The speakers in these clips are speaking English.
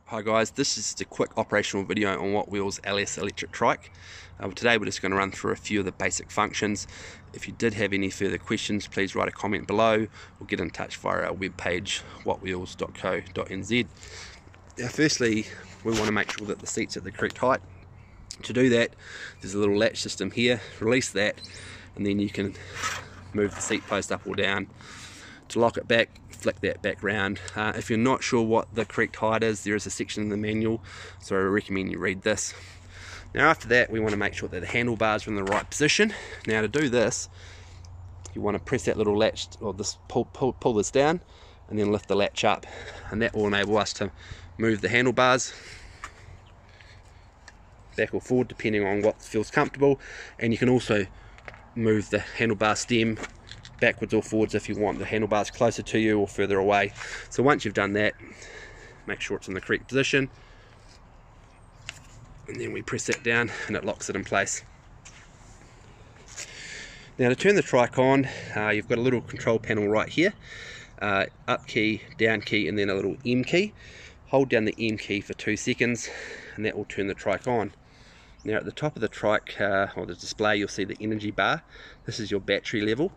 Hi guys, this is a quick operational video on Wattwheels LS Electric Trike. Today we're just going to run through a few of the basic functions. If you did have any further questions, please write a comment below or get in touch via our webpage wattwheels.co.nz. Now firstly, we want to make sure that the seat's at the correct height. To do that, there's a little latch system here. Release that and then you can move the seat post up or down. To lock it back, flick that back round. If you're not sure what the correct height is, there is a section in the manual, so I recommend you read this. Now after that, we want to make sure that the handlebars are in the right position. Now to do this, you want to press that little latch, or this pull this down, and then lift the latch up, and that will enable us to move the handlebars back or forward depending on what feels comfortable. And you can also move the handlebar stem backwards or forwards if you want the handlebars closer to you or further away. So once you've done that, make sure it's in the correct position, and then we press that down and it locks it in place. Now to turn the trike on, you've got a little control panel right here, up key, down key, and then a little M key. Hold down the M key for 2 seconds and that will turn the trike on. Now at the top of the trike, or the display, you'll see the energy bar. This is your battery level.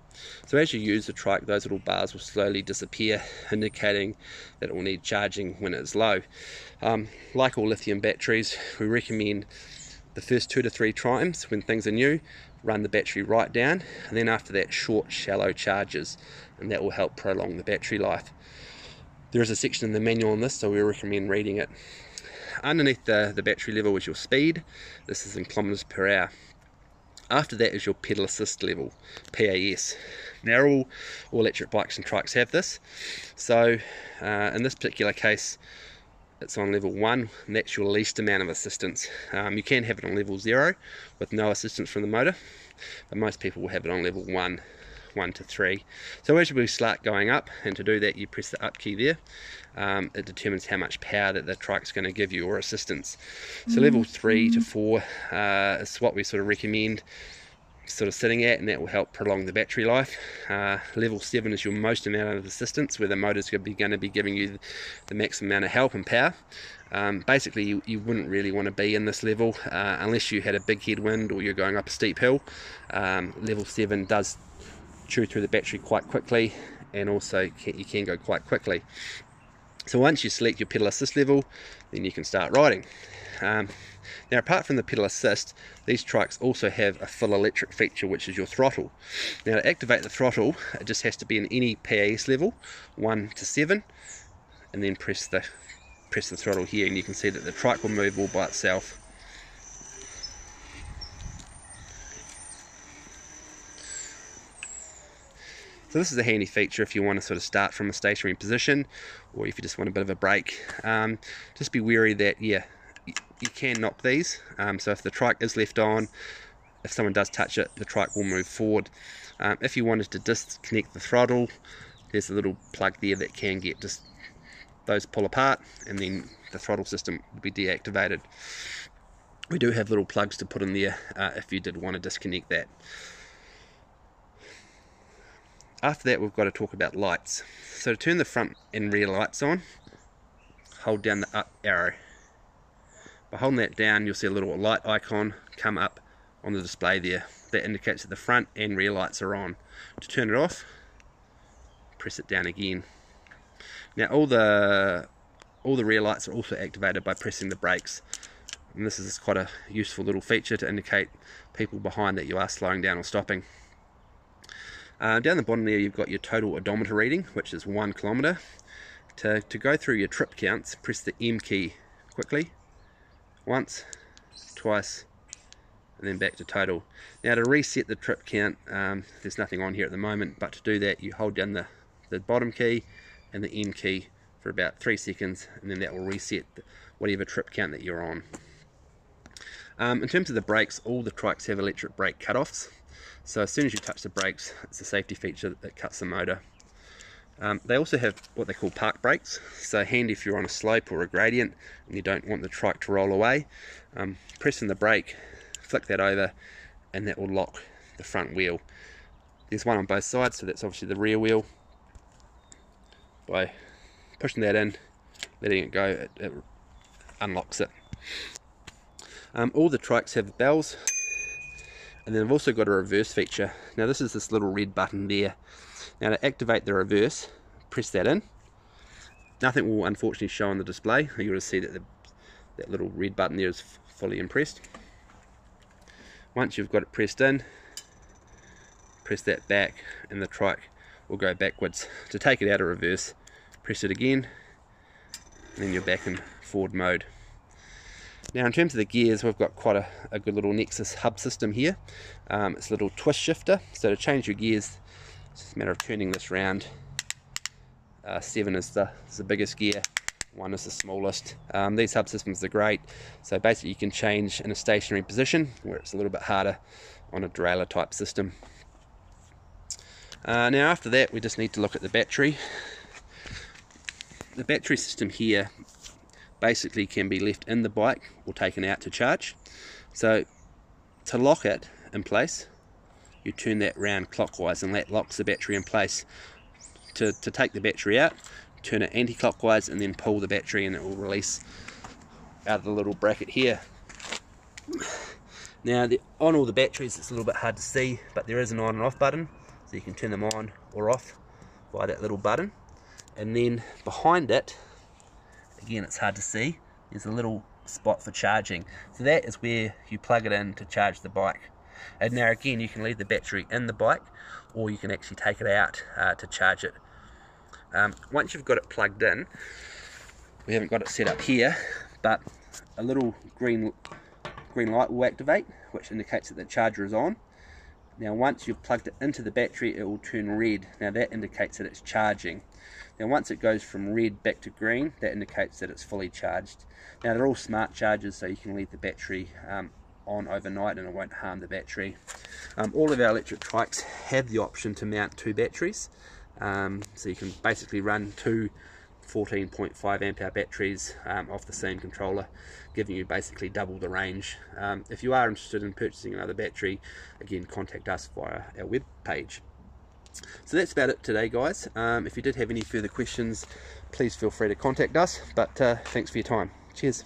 So as you use the trike, those little bars will slowly disappear, indicating that it will need charging when it's low. Like all lithium batteries, we recommend the first 2 to 3 times when things are new, run the battery right down, and then after that, short, shallow charges, and that will help prolong the battery life. There is a section in the manual on this, so we recommend reading it. Underneath the battery level is your speed. This is in kilometers per hour. After that is your pedal assist level, PAS. Now all electric bikes and trikes have this. So in this particular case, it's on level 1, and that's your least amount of assistance. You can have it on level 0 with no assistance from the motor, but most people will have it on level 1 to 3. So as we start going up, and to do that you press the up key there, it determines how much power that the trike's going to give you, or assistance. So level 3 to 4 is what we sort of recommend sort of sitting at, and that will help prolong the battery life. Level 7 is your most amount of assistance, where the motor's going to be giving you the maximum amount of help and power. Basically you wouldn't really want to be in this level unless you had a big headwind or you're going up a steep hill. Level 7 does chew through the battery quite quickly, and also you can go quite quickly. So once you select your pedal assist level, then you can start riding. Now apart from the pedal assist, these trikes also have a full electric feature, which is your throttle. Now to activate the throttle, it just has to be in any PAS level, 1 to 7, and then press the throttle here, and you can see that the trike will move all by itself. So this is a handy feature if you want to sort of start from a stationary position, or if you just want a bit of a break. Just be wary that, yeah, you can knock these. So if the trike is left on, if someone does touch it, the trike will move forward. If you wanted to disconnect the throttle, there's a little plug there that can get just those pull apart, and then the throttle system will be deactivated. We do have little plugs to put in there if you did want to disconnect that. After that, we've got to talk about lights. So to turn the front and rear lights on, hold down the up arrow. By holding that down, you'll see a little light icon come up on the display there. That indicates that the front and rear lights are on. To turn it off, press it down again. Now all the rear lights are also activated by pressing the brakes. And this is quite a useful little feature to indicate people behind that you are slowing down or stopping. Down the bottom there, you've got your total odometer reading, which is 1 kilometer. To go through your trip counts, press the M key quickly, once, twice, and then back to total. Now to reset the trip count, there's nothing on here at the moment, but to do that you hold down the bottom key and the M key for about 3 seconds, and then that will reset whatever trip count that you're on. In terms of the brakes, all the trikes have electric brake cutoffs. So as soon as you touch the brakes, it's a safety feature that cuts the motor. They also have what they call park brakes, so handy if you're on a slope or a gradient and you don't want the trike to roll away. Pressing the brake, flick that over, and that will lock the front wheel. There's one on both sides, so that's obviously the rear wheel. By pushing that in, letting it go, it unlocks it. All the trikes have bells, and then I've also got a reverse feature. Now this is this little red button there. Now to activate the reverse, press that in. Nothing will unfortunately show on the display. You'll just see that that little red button there is fully impressed. Once you've got it pressed in, press that back and the trike will go backwards. To take it out of reverse, press it again, and then you're back in forward mode. Now in terms of the gears, we've got quite a good little Nexus hub system here. It's a little twist shifter, so to change your gears, it's just a matter of turning this round. 7 is the biggest gear, 1 is the smallest. These hub systems are great, so basically you can change in a stationary position where it's a little bit harder on a derailleur type system. Now after that, we just need to look at the battery. The battery system here basically can be left in the bike or taken out to charge. So to lock it in place, you turn that round clockwise and that locks the battery in place. To take the battery out, turn it anti-clockwise and then pull the battery and it will release out of the little bracket here. Now on all the batteries it's a little bit hard to see, but there is an on and off button, so you can turn them on or off via that little button. And then behind it, again it's hard to see, there's a little spot for charging. So that is where you plug it in to charge the bike. And now again, you can leave the battery in the bike, or you can actually take it out to charge it. Once you've got it plugged in, we haven't got it set up here, but a little green light will activate, which indicates that the charger is on. Now once you've plugged it into the battery, it will turn red. Now that indicates that it's charging. Now once it goes from red back to green, that indicates that it's fully charged. Now they're all smart chargers, so you can leave the battery on overnight and it won't harm the battery. All of our electric trikes have the option to mount 2 batteries, so you can basically run 2 14.5 amp hour batteries off the same controller, giving you basically double the range. If you are interested in purchasing another battery, again contact us via our web page. So that's about it today, guys. If you did have any further questions, please feel free to contact us, but thanks for your time. Cheers.